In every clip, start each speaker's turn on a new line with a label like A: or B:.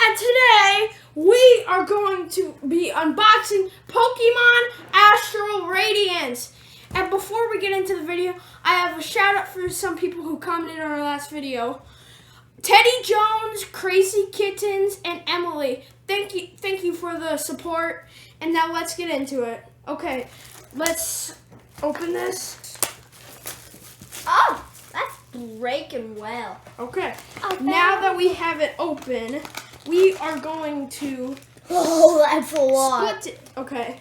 A: And today we are going to be unboxing Pokemon Astral Radiance. And before we get into the video, I have a shout out for some people who commented on our last video. Teddy Jones, Crazy Kittens, and Emily. Thank you for the support. And now let's get into it. Okay, let's open this.
B: Oh, that's breaking well.
A: Okay. Now that we have it open, we are going to
B: that's a lot.
A: split it. Okay.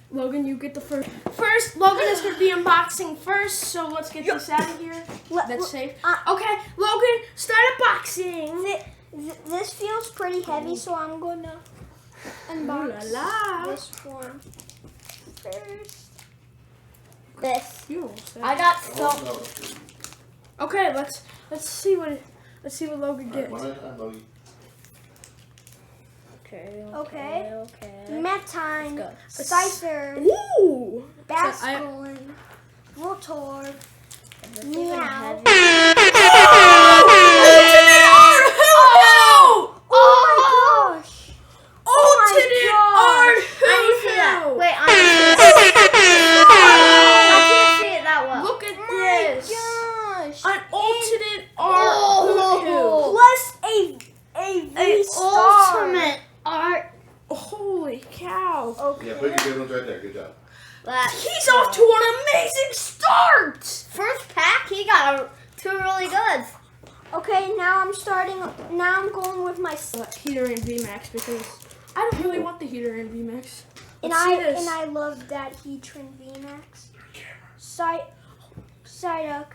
A: Logan, you get the first. First, Logan is going to be unboxing first, so let's get this out of here. That's safe. Okay, Logan, start unboxing.
B: This feels pretty heavy, so I'm going to unbox this one first. I got some.
A: Okay, let's see what Logan gets.
B: Okay. Metine, Scyther,
A: Ooh!
B: Basculin, Voltorb, Meow. Oh my gosh!
A: Ultimate Artificial!
B: Wait, I can't see it that well.
A: Look at this!
B: Gosh!
A: An Ultimate Artificial!
B: Plus a V-Star. Ultimate art.
A: Holy cow!
B: Okay.
C: Yeah, put your good ones right there. Good job.
A: He's off to an amazing start!
B: First pack, he got two really good. Okay, now I'm going with my
A: Heater and VMAX because I don't really want the Heater and VMAX.
B: and I love that Heatran VMAX. Psyduck,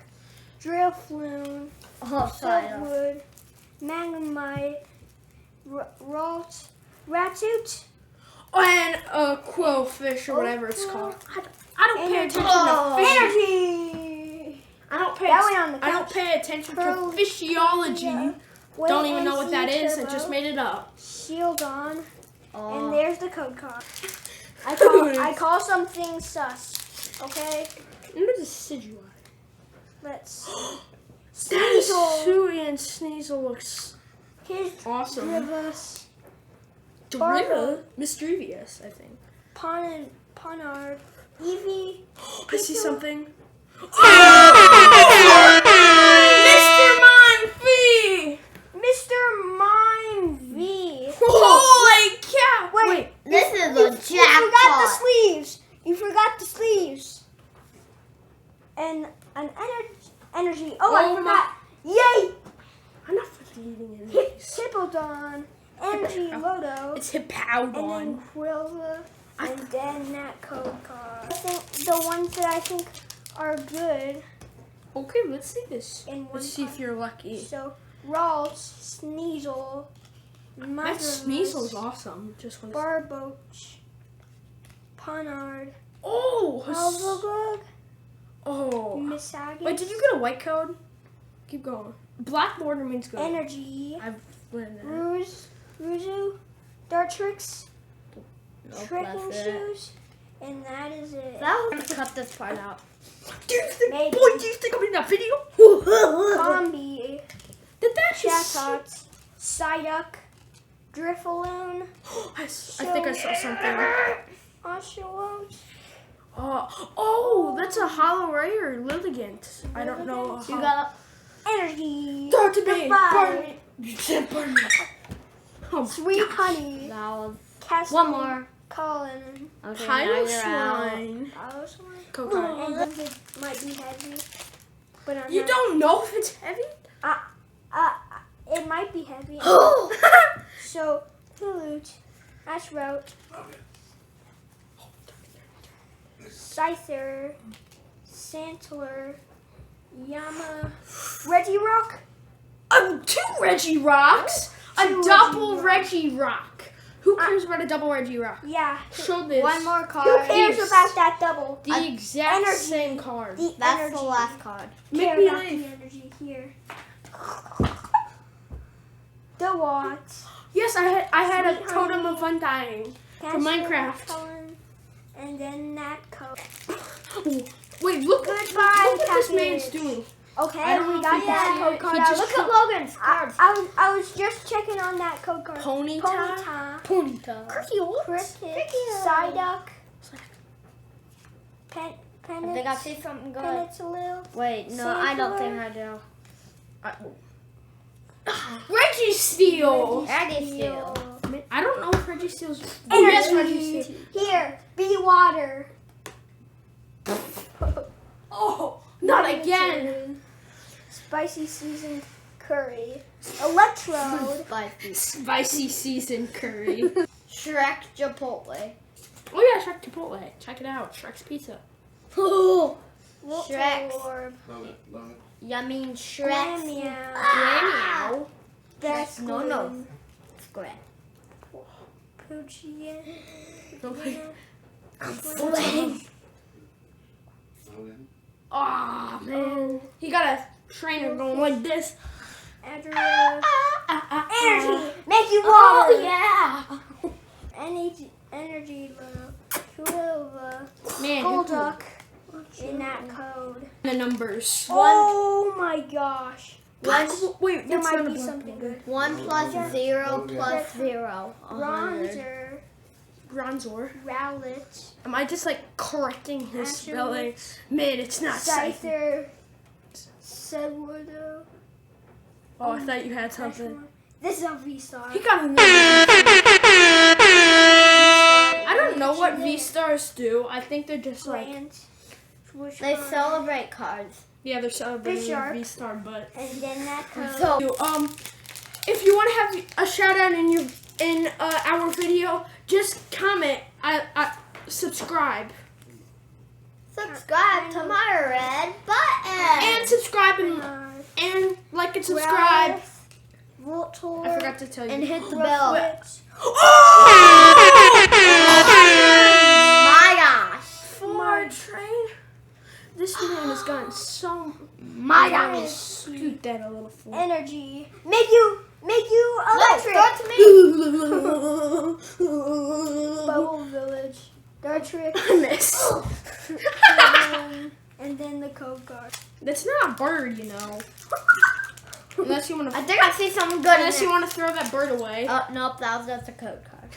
B: Drillfloon, Siltwood, Magnemite, Ratoot,
A: And a Quillfish or whatever it's called. I don't pay attention to fish.
B: Energy.
A: I don't pay attention to physiology.
B: Yeah.
A: Don't even know what that is. I
B: Turbo,
A: just made it up.
B: Shieldon, and there's the code card. I call some things sus. Okay,
A: Remember the Decidueye.
B: let's.
A: That
B: Sneasel.
A: Suey and Sneasel looks
B: Here's
A: awesome.
B: Drivus,
A: Drivus? Mischievous, I think.
B: Ponard, Eevee.
A: I see something.
B: Mr. Mime V.
A: Holy cow!
B: Wait,
D: This is a
B: you forgot the
D: jackpot.
B: sleeves. You forgot the sleeves. And an energy. Oh, I forgot. Yay!
A: I'm not eating it.
B: Hippodon, Energy Lodo,
A: It's
B: and
A: Hippowdon.
B: then Quilva, and then that code card. I think the ones that I think are good
A: Okay, let's see this.
B: in one
A: Let's see if you're lucky.
B: So, Ralts, Sneasel,
A: That
B: Mudras,
A: Sneasel's awesome. Just want to.
B: Barboach, Ponard,
A: Oh!
B: Alvogug,
A: Oh.
B: Missagus,
A: Wait, did you get a white code? Keep going. Black border means good.
B: Energy,
A: I've learned that.
B: Ruzu, Dartrix,
D: Nope,
B: Trekking
D: that's it.
B: Shoes, and that is it.
D: That was cut this part out.
A: Do you think,
B: Maybe.
A: boy, do you think I'm in that video?
B: Combi,
A: Did that
B: Chatot, Psyduck, Drifloon,
A: I think I saw something.
B: Oshawott,
A: Oh, that's a hollow rare Lilligant. I don't know.
D: You got
B: Energy,
A: Dr. B.
B: Goodbye.
A: Pardon me. You said pardon me. Oh,
B: Sweet Honey,
D: that was
B: Castle,
D: one more.
B: Colin,
D: Okay, now
A: Pilot
D: you're out.
A: Swine.
B: Piloswine, and then it might be heavy, but I'm
A: You
B: not.
A: don't know if it's heavy?
B: It might be heavy. So, Hoot, Ashrout, Scyther, Santler, Yama, Regirock,
A: Two Regirocks. A
B: Two
A: double
B: Regirock.
A: Regirock. Who cares about a double Regirock?
B: yeah.
A: Show this.
D: One more
B: Who
D: card.
B: cares
A: Yes.
B: about that double?
A: The exact
B: energy.
A: same card.
B: The
D: That's
B: energy.
D: the last card.
A: Make
B: Care
A: me
B: about the
A: leave.
B: energy here. The Watts.
A: Yes, I had a
B: Sweet
A: Totem
B: Honey.
A: of Undying from Minecraft.
B: Cullen, and then that code.
A: Wait, look
B: Goodbye,
A: what this man's
B: package.
A: doing.
B: Okay,
A: I don't know
B: we
A: if
B: got
A: you can
B: that
A: see
B: code
A: it.
B: card.
A: He
B: I
A: just
B: was-
D: Look at Logan's cards.
B: I was just checking on that code card.
A: Ponyta.
B: Ponyta. Cricket. Psyduck.
D: I think I see something good.
B: Peninsula.
D: Wait, no, I don't think I do.
A: Reggie Steel.
D: Registeel.
A: I don't know if Reggie Steel's. Oh, yes, Reggie Steel.
B: Here, be water.
A: Oh, not again.
B: Spicy seasoned curry. Electrode.
D: Spicy.
A: Spicy seasoned curry.
D: Shrek Chipotle.
A: Oh yeah, Shrek Chipotle. Check it out. Shrek's Pizza.
D: Shrek.
B: Voltorb.
C: Love it, love it.
D: You mean Shrek?
B: Meow.
A: Meow.
B: Best
D: No, no. Square.
B: Poochie.
A: Okay.
C: Love it.
A: Aw, man. He got a trainer going like this.
B: Adria. Energy.
A: Energy.
B: Make you water.
A: Oh, yeah.
B: Energy love. Chulova.
A: Man.
B: Golduck. In that code.
A: The numbers.
B: Oh my gosh.
A: Wait,
B: There
A: that's
B: might
A: not a
B: be
A: black
B: something
A: one.
B: good.
D: 1 plus 0
C: Okay.
D: plus 0. 100.
B: Bronzer.
A: Bronzor.
B: Rowlet.
A: Am I just like correcting his
B: Astral
A: spelling? Man, it's not Scyther.
B: Scyther. Segwardo.
A: Oh, I thought you had something.
B: This is a V-Star.
A: He got another. I don't know what V-Stars do. I think they're just like,
B: Grant.
D: They celebrate cards.
A: yeah, they're celebrating
B: Bisharp.
A: V-Star, but.
B: And then that code.
D: So,
A: If you want to have a shout out in our video, just comment. I subscribe
D: subscribe to my red button.
A: and subscribe and like and subscribe.
B: Voltorb.
A: I forgot to tell you.
D: And hit the bell.
A: Oh!
D: My gosh.
A: Ford train. This man has gotten so.
D: My
A: Let me
D: gosh.
A: scoot that a little forward.
B: Energy. Make you
D: Let's
B: electric.
D: go to me.
B: Bubble Village. Dartrick.
A: I miss.
B: And then the code card.
A: That's not a bird, you know. Unless you want
D: I
A: to.
D: think I see something good in
A: Unless you
D: it.
A: want to throw that bird away.
D: Oh, nope, that was just a code card.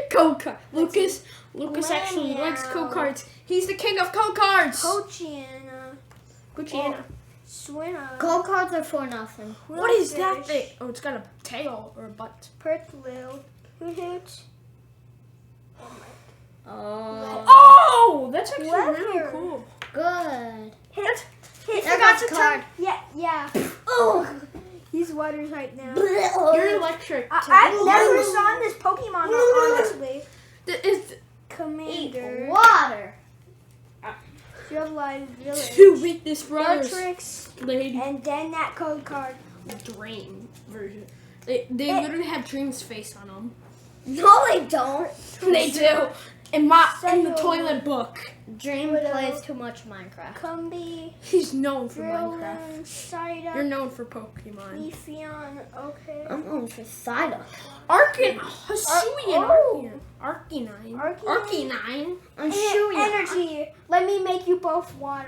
A: Code card. Lucas actually
B: Meow.
A: likes code cards. He's the king of code cards.
B: Pochiana.
A: Gucciana.
B: Swinna.
D: Code cards are for nothing.
A: What is that thing? Oh, it's got a tail or a butt.
B: Pertwil. Hoot.
D: Oh,
A: Oh, that's actually really
B: Leather.
A: cool.
D: good.
B: Hit.
D: There goes the card.
B: Yeah. Oh. He's waters right now.
A: You're electric.
B: I've never saw this Pokemon, honestly.
A: Is
D: Eat
B: Commander.
D: water.
B: Jovlive Village.
A: two weakness brothers.
B: Dartrix.
A: Lady
B: And then that code card.
A: Dream version. They literally have Dream's face on them.
D: No, they don't.
A: They do. In the
B: Several.
A: toilet book.
D: Dream
B: Widow.
D: plays too much Minecraft.
B: Cumby.
A: He's known for Minecraft.
B: Drillin. Psyduck.
A: You're known for Pokemon.
B: Ephion. Okay.
D: I'm going for Psyduck.
A: Hisuian
B: Oh.
A: Arcanine.
B: Arcanine.
A: Arcanine.
D: I'm shooing.
B: Energy. Let me make you both water.